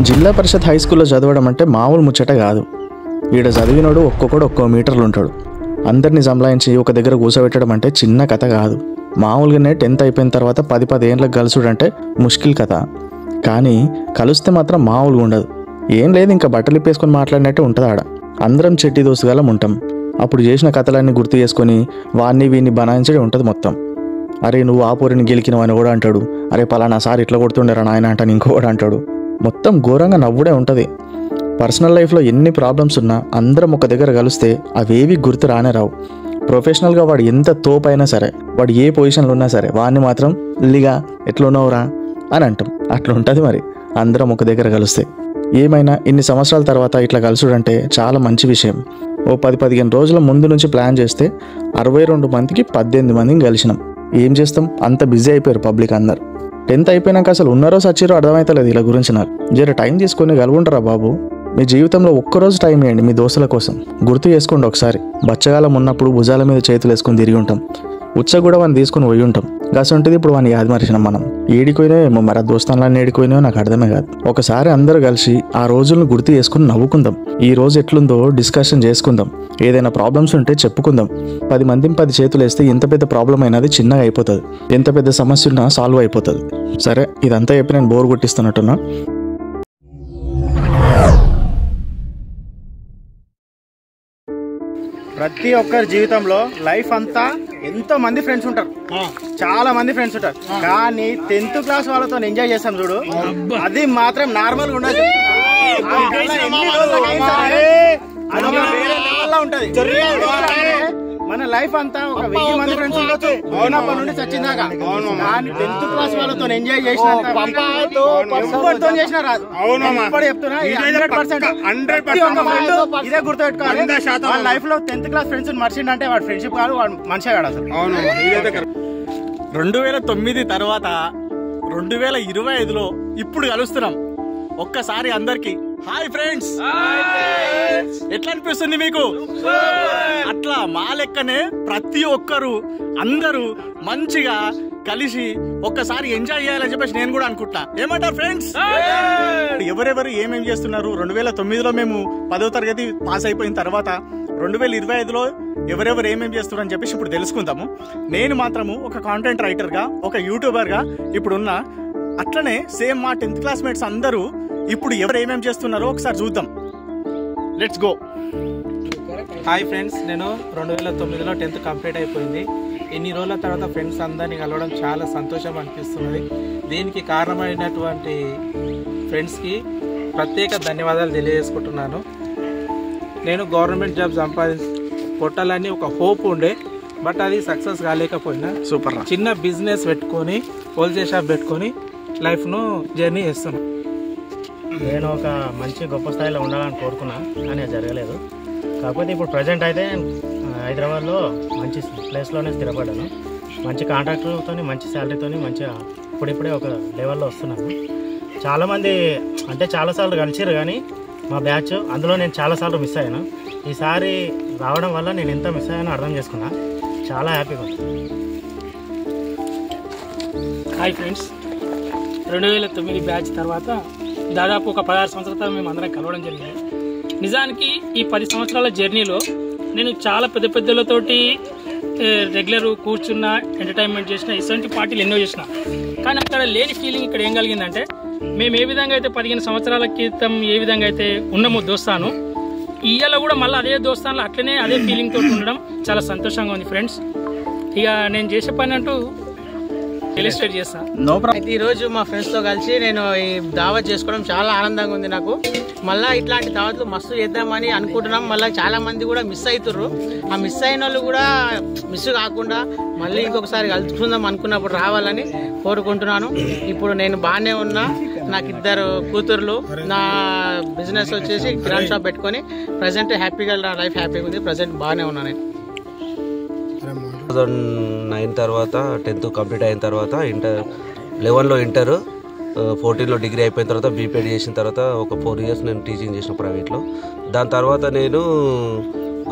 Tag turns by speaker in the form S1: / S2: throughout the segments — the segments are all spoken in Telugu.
S1: జిల్లా పరిషత్ హై స్కూల్లో చదవడం అంటే మామూలు ముచ్చట కాదు. ఈడ చదివినోడు ఒక్కొక్కడు ఒక్కో మీటర్లు ఉంటాడు. అందరినీ సంలాయించి ఒక దగ్గర కూర్చోబెట్టడం అంటే చిన్న కథ కాదు. మామూలుగానే 10th అయిపోయిన తర్వాత 10 ఏళ్ళకి కలుసుడంటే ముష్కిల్ కథ. కానీ కలిస్తే మాత్రం మామూలుగా ఉండదు. ఏం లేదు, ఇంకా బట్టలు ఇప్పేసుకొని మాట్లాడినట్టే ఉంటుంది ఆడ. అందరం చెట్టి దోస్తుగాలం ఉంటాం. అప్పుడు చేసిన కథలన్నీ గుర్తు చేసుకొని వాడిని వీడిని బనాయించడే ఉంటుంది మొత్తం. అరే నువ్వు ఆ పూరిని గెలికినవని కూడా అంటాడు. అరే పలానా సార్ ఇట్లా కొడుతుండరా నాయన అంటాను ఇంకోటి అంటాడు. మొత్తం ఘోరంగా నవ్వుడే ఉంటుంది. పర్సనల్ లైఫ్లో ఎన్ని ప్రాబ్లమ్స్ ఉన్నా అందరం ఒక దగ్గర కలిస్తే అవేవి గుర్తు రానే రావు. ప్రొఫెషనల్గా వాడు ఎంత తోపైనా సరే, వాడు ఏ పొజిషన్లో ఉన్నా సరే, వాడిని మాత్రం ఇల్లిగా ఎట్లున్నావురా అని అంటాం. అట్లా ఉంటుంది మరి అందరం ఒక దగ్గర కలిస్తే. ఏమైనా ఇన్ని సంవత్సరాల తర్వాత ఇట్లా కలుసుడంటే చాలా మంచి విషయం. ఓ 10-15 రోజుల ముందు నుంచి ప్లాన్ చేస్తే 62 మందికి 18 మందిని కలిసినాం. ఏం చేస్తాం, అంత బిజీ అయిపోయారు పబ్లిక్ అందరు. 10th అయిపోయినాక అసలు ఉన్నారో సచ్చిరో అర్థమవుతలేదు. ఇలా గురించి నాకు జర టైం తీసుకొని కలుగుంటారా బాబు. మీ జీవితంలో ఒక్కరోజు టైం ఇవ్వండి మీ దోస్తుల కోసం. గుర్తు చేసుకోండి ఒకసారి. బచ్చగాలం ఉన్నప్పుడు భుజాల మీద చేతులు వేసుకొని తిరిగి ఉంటాం. ఉచ్చ కూడా వాడిని తీసుకొని పోయి ఉంటాం. గసంటిది ఇప్పుడు వాడిని యాది మరిచినాం మనం. ఏడిపోయినాయేమో మరి ఆ దోస్తాన్లన్నీ ఏడిపోయినాయో నాకు అర్థమే కాదు. ఒకసారి అందరూ కలిసి ఆ రోజులను గుర్తు చేసుకుని నవ్వుకుందాం. ఈ రోజు ఎట్లుందో డిస్కషన్ చేసుకుందాం. ఏదైనా ప్రాబ్లమ్స్ ఉంటే చెప్పుకుందాం. 10 మందిని 10 చేతులు వేస్తే ఎంత పెద్ద ప్రాబ్లం అయినది చిన్నగా అయిపోతుంది. ఎంత పెద్ద సమస్య ఉన్నా సాల్వ్ అయిపోతుంది. సరే, ఇదంతా చెప్పి నేను బోర్ కొట్టిస్తున్నట్టున్నా.
S2: ప్రతి ఒక్కరి జీవితంలో లైఫ్ అంతా ఎంతో మంది ఫ్రెండ్స్ ఉంటారు, చాలా మంది ఫ్రెండ్స్ ఉంటారు. కానీ 10th క్లాస్ వాళ్ళతో ఎంజాయ్ చేస్తాం చూడు, అది మాత్రం నార్మల్ గా ఉండదు. ఉంటది మన లైఫ్ అంతా ఒక 1000 మంది ఫ్రెండ్స్ ఉండొచ్చు చిన్నప్పటి నుండి చచ్చిందాకా. కానీ 10th క్లాస్ వాళ్ళతో ఎంజాయ్ చేసిన చేసిన రాదు. ఇప్పుడు చెప్తున్నా 100% ఇదే గుర్తుపెట్టుకోవాలి. వాళ్ళ లైఫ్ లో 10th క్లాస్ ఫ్రెండ్స్ మర్చిండంటే వాడు ఫ్రెండ్షిప్ కాదు, వాడు మనిషే కాదు అసలు.
S3: 2009 తర్వాత 2025లో ఇప్పుడు కలుస్తున్నాం. ఒక్కసారి అందరికి హాయ్ ఫ్రెండ్స్, ఎట్లా అనిపిస్తుంది మీకు? అట్లా మా లెక్కనే ప్రతి ఒక్కరు అందరూ మంచిగా కలిసి ఒక్కసారి ఎంజాయ్ చేయాలని చెప్పేసి నేను కూడా అనుకుంటున్నా. ఏమంటారు ఫ్రెండ్స్? ఎవరెవరు ఏమేం చేస్తున్నారు? 2009లో మేము 10వ తరగతి పాస్ అయిపోయిన తర్వాత 2025లో ఎవరెవరు ఏమేం చేస్తున్నారు అని చెప్పేసి ఇప్పుడు తెలుసుకుందాము. నేను మాత్రము ఒక కాంటెంట్ రైటర్గా, ఒక యూట్యూబర్గా ఇప్పుడున్నా. అట్లనే సేమ్ మా 10th క్లాస్మేట్స్ అందరూ ఇప్పుడు ఎవరు ఏమేం చేస్తున్నారో ఒకసారి చూద్దాం. Let's go.
S4: హాయ్ ఫ్రెండ్స్, నేను 2009లో 10th కంప్లీట్ అయిపోయింది. ఇన్ని రోజుల తర్వాత ఫ్రెండ్స్ అందరినీ కలవడం చాలా సంతోషం అనిపిస్తున్నది. దీనికి కారణమైనటువంటి ఫ్రెండ్స్కి ప్రత్యేక ధన్యవాదాలు తెలియజేసుకుంటున్నాను. నేను గవర్నమెంట్ జాబ్ కొట్టాలని ఒక హోప్ ఉండే, బట్ అది సక్సెస్ కాలేకపోయినా
S3: సూపర్
S4: చిన్న బిజినెస్ పెట్టుకొని, హోల్సేల్ షాప్ పెట్టుకొని లైఫ్ను జర్నీ చేస్తున్నాను.
S2: నేను ఒక మంచి గొప్ప స్థాయిలో ఉండాలని కోరుకున్నాను, కానీ అది జరగలేదు. కాకపోతే ఇప్పుడు ప్రజెంట్ అయితే హైదరాబాద్లో మంచి ప్లేస్లోనే స్థిరపడ్డాను. మంచి కాంట్రాక్టర్తో, మంచి శాలరీతో, మంచిగా ఇప్పుడిప్పుడే ఒక లెవెల్లో వస్తున్నాను. చాలామంది అంటే చాలాసార్లు కలిసిరు, కానీ మా బ్యాచ్ అందులో నేను చాలాసార్లు మిస్ అయ్యాను. ఈసారి రావడం వల్ల నేను ఎంత మిస్ అయ్యానో అర్థం చేసుకున్నా. చాలా హ్యాపీగా ఉంది.
S5: హాయ్ ఫ్రెండ్స్, 2009 బ్యాచ్ తర్వాత దాదాపు ఒక 16 సంవత్సరాలు మేము అందరం కలవడం జరిగింది. నిజానికి ఈ 10 సంవత్సరాల జర్నీలో నేను చాలా పెద్దలతోటి రెగ్యులర్ కూర్చున్న, ఎంటర్టైన్మెంట్ చేసిన, ఇటువంటి పార్టీలు ఎన్నో చేసిన. కానీ అక్కడ లేని ఫీలింగ్ ఇక్కడ ఏం కలిగిందంటే, మేము ఏ విధంగా అయితే 15 సంవత్సరాల క్రితం ఏ విధంగా అయితే ఉన్నామో దోస్తాను, ఇవాళ కూడా మళ్ళీ అదే దోస్తాన్లో అట్లనే అదే ఫీలింగ్ తోటి ఉండడం చాలా సంతోషంగా ఉంది ఫ్రెండ్స్. ఇక నేను చేసే పని అంటూ ఇలిస్ట్రేట్ చేస్తాను.
S4: అయితే ఈరోజు మా ఫ్రెండ్స్తో కలిసి నేను ఈ దావత్ చేసుకోవడం చాలా ఆనందంగా ఉంది నాకు. మళ్ళీ ఇట్లాంటి దావత్లు మస్తు చేద్దామని అనుకుంటున్నాం. మళ్ళీ చాలా మంది కూడా మిస్ అవుతుర్రు. ఆ మిస్ అయిన వాళ్ళు కూడా మిస్ కాకుండా మళ్ళీ ఇంకొకసారి కలుసుకుందాం అనుకున్నప్పుడు రావాలని కోరుకుంటున్నాను. ఇప్పుడు నేను బాగానే ఉన్నా. నాకు 2 కూతుర్లు, నా బిజినెస్ వచ్చేసి కిరాణా షాప్ పెట్టుకొని ప్రజెంట్ హ్యాపీగా, నా లైఫ్ హ్యాపీగా ఉంది. ప్రజెంట్ బాగానే ఉన్నా నేను.
S6: 2009 తర్వాత 10th కంప్లీట్ అయిన తర్వాత 11లో ఇంటర్, 14లో డిగ్రీ అయిపోయిన తర్వాత బీపీఎడ్ చేసిన తర్వాత ఒక 4 ఇయర్స్ నేను టీచింగ్ చేసిన ప్రైవేట్లో. దాని తర్వాత నేను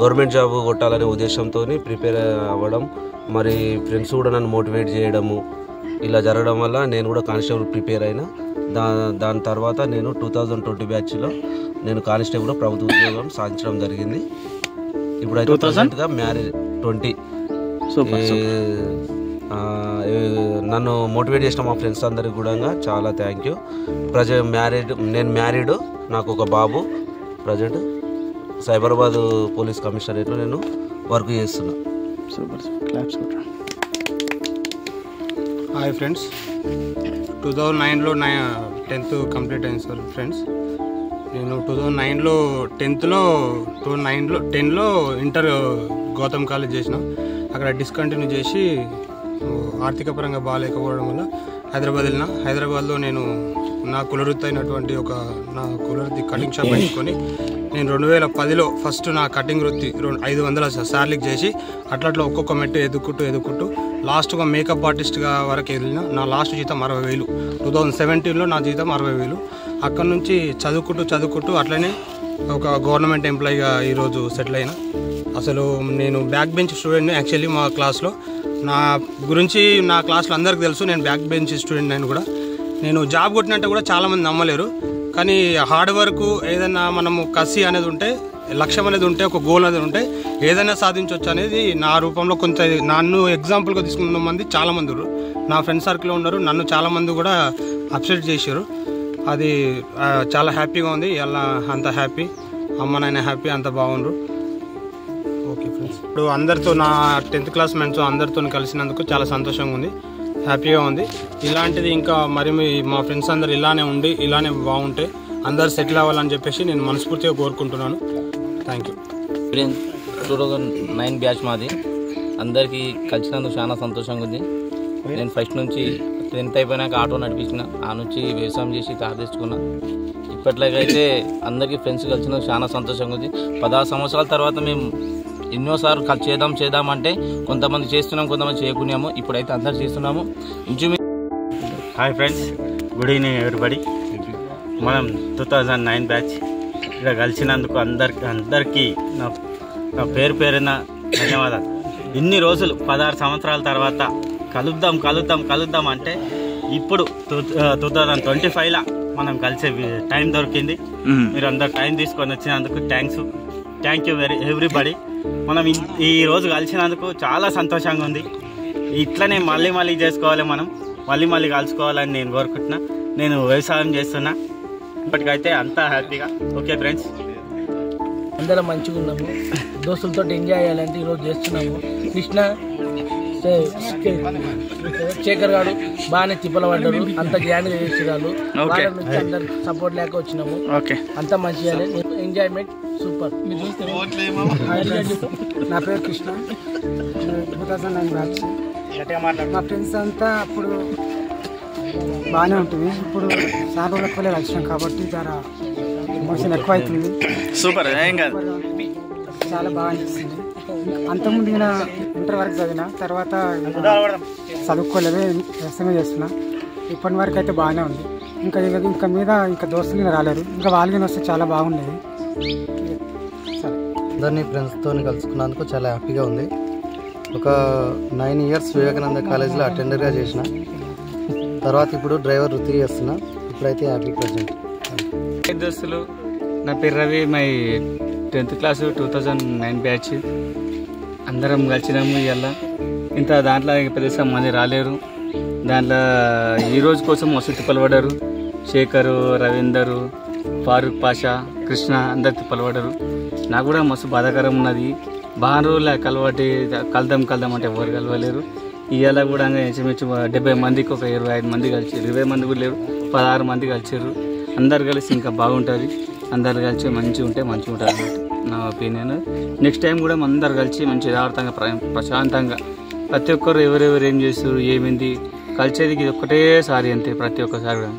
S6: గవర్నమెంట్ జాబ్ కొట్టాలనే ఉద్దేశంతో ప్రిపేర్ అవ్వడం, మరి ఫ్రెండ్స్ కూడా నన్ను మోటివేట్ చేయడము, ఇలా జరగడం వల్ల నేను కూడా కానిస్టేబుల్ ప్రిపేర్ అయినా. దాని తర్వాత నేను 2020 బ్యాచ్లో నేను కానిస్టేబుల్ ప్రభుత్వ ఉద్యోగం సాధించడం జరిగింది. ఇప్పుడైతే ప్రజెంట్గా మ్యారేజ్ 20. నన్ను మోటివేట్ చేసిన మా ఫ్రెండ్స్ అందరికి కూడా చాలా థ్యాంక్ యూ. నేను మ్యారీడ్, నాకు ఒక బాబు. ప్రజెంట్ సైబరాబాద్ పోలీస్ కమిషనరేట్లో నేను వర్క్ చేస్తున్నా.
S7: హాయ్ ఫ్రెండ్స్, 2009లో 10th కంప్లీట్ అయింది సార్ ఫ్రెండ్స్. నేను 2009లో 10లో ఇంటర్ గౌతమ్ కాలేజ్ చేసిన. అక్కడ డిస్కంటిన్యూ చేసి ఆర్థిక పరంగా బాగాలేకపోవడం వల్ల హైదరాబాద్ వెళ్ళిన. హైదరాబాద్లో నేను నా కులవృత్తి అయినటువంటి నా కులవృత్తి కటింగ్ షాప్ పెట్టుకొని నేను 2010లో ఫస్ట్ నా కటింగ్ వృత్తి 500 సార్లీకి చేసి అట్లా ఒక్కొక్క మెట్టు ఎదుక్కుంటూ లాస్ట్గా మేకప్ ఆర్టిస్ట్గా వరకు వెళ్ళిన. నా లాస్ట్ జీతం 60,000. 2017లో నా జీతం 60,000. అక్కడ నుంచి చదువుకుంటూ అట్లనే ఒక గవర్నమెంట్ ఎంప్లాయీగా ఈరోజు సెటిల్ అయినా. అసలు నేను బ్యాక్ బెంచ్ స్టూడెంట్ని. యాక్చువల్లీ మా క్లాస్లో నా గురించి నా క్లాస్లో అందరికీ తెలుసు, నేను బ్యాక్ బెంచ్ స్టూడెంట్. నేను జాబ్ కొట్టినట్టు కూడా చాలామంది నమ్మలేరు. కానీ హార్డ్ వర్క్, ఏదైనా మనము కసి అనేది ఉంటే, లక్ష్యం అనేది ఉంటే, ఒక గోల్ అనేది ఉంటే ఏదైనా సాధించవచ్చు అనేది నా రూపంలో కొంత నన్ను ఎగ్జాంపుల్గా తీసుకున్న మంది చాలామంది నా ఫ్రెండ్ సర్కిల్లో ఉన్నారు. నన్ను చాలామంది కూడా అప్సెట్ చేశారు. అది చాలా హ్యాపీగా ఉంది. ఇలా అంత హ్యాపీ, అమ్మ నాయన హ్యాపీ, అంత బాగుండ్రు. ఓకే ఫ్రెండ్స్, ఇప్పుడు అందరితో నా 10th క్లాస్ ఫ్రెండ్స్ అందరితో కలిసినందుకు చాలా సంతోషంగా ఉంది, హ్యాపీగా ఉంది. ఇలాంటిది ఇంకా మరి మా ఫ్రెండ్స్ అందరు ఇలానే బాగుంటే అందరు సెటిల్ అవ్వాలని చెప్పేసి నేను మనస్ఫూర్తిగా కోరుకుంటున్నాను. Thank you.
S8: 2009 బ్యాచ్ మాది. అందరికీ కలిసినందుకు చాలా సంతోషంగా ఉంది. నేను ఫస్ట్ నుంచి 10th అయిపోయినాక ఆటో నడిపించిన, ఆ నుంచి వ్యవసాయం చేసి కారు తెచ్చుకున్నా. ఇప్పట్లాగైతే అందరికీ ఫ్రెండ్స్ కలిసినందుకు చాలా సంతోషంగా ఉంది. 16 సంవత్సరాల తర్వాత మేము ఎన్నోసార్లు చేద్దాం అంటే కొంతమంది చేస్తున్నాం, కొంతమంది చేయకున్నాము. ఇప్పుడైతే అందరు చేస్తున్నాము.
S2: Hi friends, good evening everybody. మనం 2009 బ్యాచ్ ఇక్కడ కలిసినందుకు అందరికీ నా పేరున ధన్యవాదాలు. ఇన్ని రోజులు 16 సంవత్సరాల తర్వాత కలుద్దాం అంటే ఇప్పుడు 2025లా మనం కలిసే టైం దొరికింది. మీరు అందరు టైం తీసుకొని వచ్చినందుకు థ్యాంక్ యూ ఎవ్రీబడి. మనం ఈ రోజు కలిసినందుకు చాలా సంతోషంగా ఉంది. ఇట్లనే మళ్ళీ చేసుకోవాలి, మనం మళ్ళీ కలుసుకోవాలని నేను కోరుకుంటున్నా. నేను వ్యవసాయం చేస్తున్నా. ఇప్పటికైతే అంతా హ్యాపీగా. ఓకే ఫ్రెండ్స్,
S4: అందరం మంచిగా ఉన్నాము. దోస్తులతో ఎంజాయ్ చేయాలంటే ఈరోజు చేస్తున్నాము. కృష్ణ శేఖర్ గారు బాగానే తిప్పల పడ్డారు, అంత గ్రాండ్గా చేసేవాళ్ళు. వాళ్ళ నుంచి అందరు సపోర్ట్ లేక వచ్చినాము. అంతా మంచిగా ఎంజాయ్మెంట్ సూపర్.
S9: నా పేరు కృష్ణ, 2009 బ్యాచ్. మా ఫ్రెండ్స్ అంతా అప్పుడు బాగానే ఉంటుంది. ఇప్పుడు చాలా రోజులకు వెళ్ళి వచ్చినాం కాబట్టి చాలా ఎమోషన్ ఎక్కువ అవుతుంది.
S3: సూపర్,
S9: చాలా బాగా అనిపిస్తుంది. అంతకుముందు నేను ఇంటర్ వరకు చదివిన, తర్వాత చదువుకోలేదు, వ్యవసాయం చేస్తున్నా. ఇప్పటి వరకు అయితే బాగానే ఉంది. ఇంకా దోస్తులు రాలేరు, ఇంకా వాళ్ళకి వస్తే చాలా బాగుండేది.
S10: అందరినీ ఫ్రెండ్స్తో కలుసుకున్నందుకు చాలా హ్యాపీగా ఉంది. ఒక 9 ఇయర్స్ వివేకానంద కాలేజ్లో అటెండర్గా చేసిన తర్వాత ఇప్పుడు డ్రైవర్ వృత్తి చేస్తున్నా. ఇప్పుడైతే హ్యాపీ ప్రజెంట్.
S11: దోస్తులు, నా పేరు Ravi, my 10th class 2009 batch. అందరం కలిసినాము. ఇవాళ ఇంత దాంట్లో పెద్ద మంది రాలేరు. దాంట్లో ఈరోజు కోసం మస్తు తిప్పలపడ్డారు. శేఖరు, రవీందరు, ఫారూక్ పాషా, కృష్ణ అందరు తిప్పలపడ్డారు. నాకు కూడా మస్తు బాధాకరం ఉన్నది. బాగా రోజులు కలుద్దాం అంటే ఎవరు కలవలేరు. ఇవాళ కూడా ఇంచుమించు 70 మందికి ఒక 25 మంది కలిసారు. 20 మంది కూడా లేరు, 16 మంది కలిసారు. అందరు కలిసి ఇంకా బాగుంటుంది. అందరు కలిసి మంచిగా ఉంటుంది అన్నమాట నా ఒపీనియన్. నెక్స్ట్ టైం కూడా అందరు కలిసి మంచి యథార్థంగా ప్రశాంతంగా ప్రతి ఒక్కరు ఎవరెవరు ఏం చేస్తారు, ఏమైంది కలిసేది ఇది ఒక్కటేసారి అంతే. ప్రతి ఒక్కసారి కూడా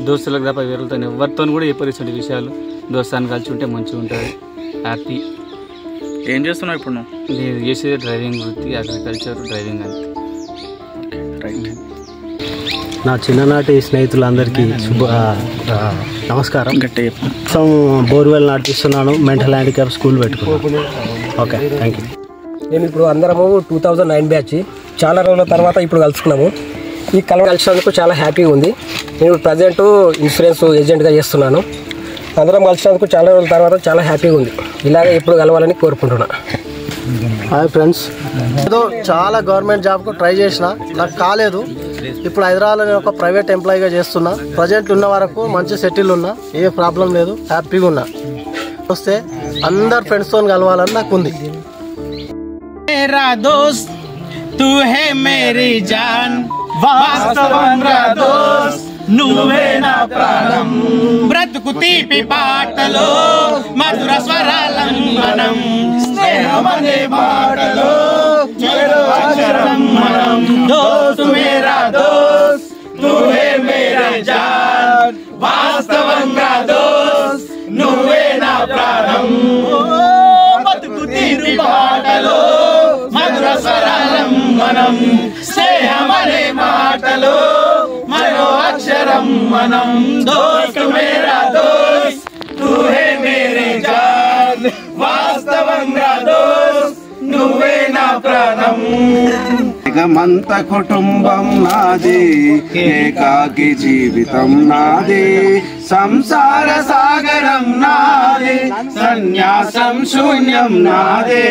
S11: దోస్తులకు తప్ప వేరులతో ఎవరితో కూడా చెప్పరిస్తుంది విషయాలు. దోస్తాన్ని కలిసి ఉంటే మంచిగా ఉంటుంది, హ్యాపీ.
S3: ఏం చేస్తున్నావు ఇప్పుడు నువ్వు?
S11: నేను చేసేది డ్రైవింగ్ వృత్తి, అగ్రికల్చర్, డ్రైవింగ్ అంతే.
S12: నా చిన్ననాటి స్నేహితులందరికీ నమస్కారం. బోర్వెల్ నడిపిస్తున్నాను, మెంటల్ హ్యాండిక్యాప్ స్కూల్ పెట్టుకున్నాను. Okay, thank you.
S13: నేను ఇప్పుడు అందరము 2009 బ్యాచ్ చాలా రోజుల తర్వాత ఇప్పుడు కలుసుకున్నాము. ఈ కలిసినందుకు చాలా హ్యాపీగా ఉంది. నేను ప్రజెంట్ ఇన్సూరెన్స్ ఏజెంట్గా చేస్తున్నాను. అందరం కలిసినందుకు చాలా రోజుల తర్వాత చాలా హ్యాపీగా ఉంది. ఇలాగే ఇప్పుడు కలవాలని కోరుకుంటున్నా.
S10: హాయ్ ఫ్రెండ్స్, ఏదో చాలా గవర్నమెంట్ జాబ్కు ట్రై చేసిన, నాకు కాలేదు. ఇప్పుడు హైదరాబాద్లో నేను ఒక ప్రైవేట్ ఎంప్లాయీగా చేస్తున్నా. ప్రజెంట్ ఉన్న వరకు మంచి సెటిల్ ఉన్నా, ఏ ప్రాబ్లం లేదు, హ్యాపీగా ఉన్నా. వస్తే అందరు ఫ్రెండ్స్తో కలవాలని నాకు ఉంది.
S4: मेरा दोस्त तू है मेरी जान వాస్తవంగా దోస్త్ నువ్వే నా ప్రాణం బ్రతుకు తీపి పాటలో మధుర స్వరాలం మనం స్నేహమనే మాటలో చెడు అక్షరం మనం దోస్త్ మేరా దోస్త్ తూ హే మేరా జాన్ వాస్తవంగా దోస్త్ నువ్వే నా ప్రాణం బతుకు తీపి పాటలో మధుర స్వరాలం మనం స్నేహమనే మాటలో మరో అక్షరం మనం దోస్త్ మేరా దోస్త్ తూ హే మేరే జాన్ వాస్తవంగా దోస్త్ నువ్వే నా ప్రాణం.
S14: మంత కుటుంబం నాదే, ఏకాకి జీవితం నాదే, సంసార సాగరం నాదే, సన్యాసం శూన్యం నాదే.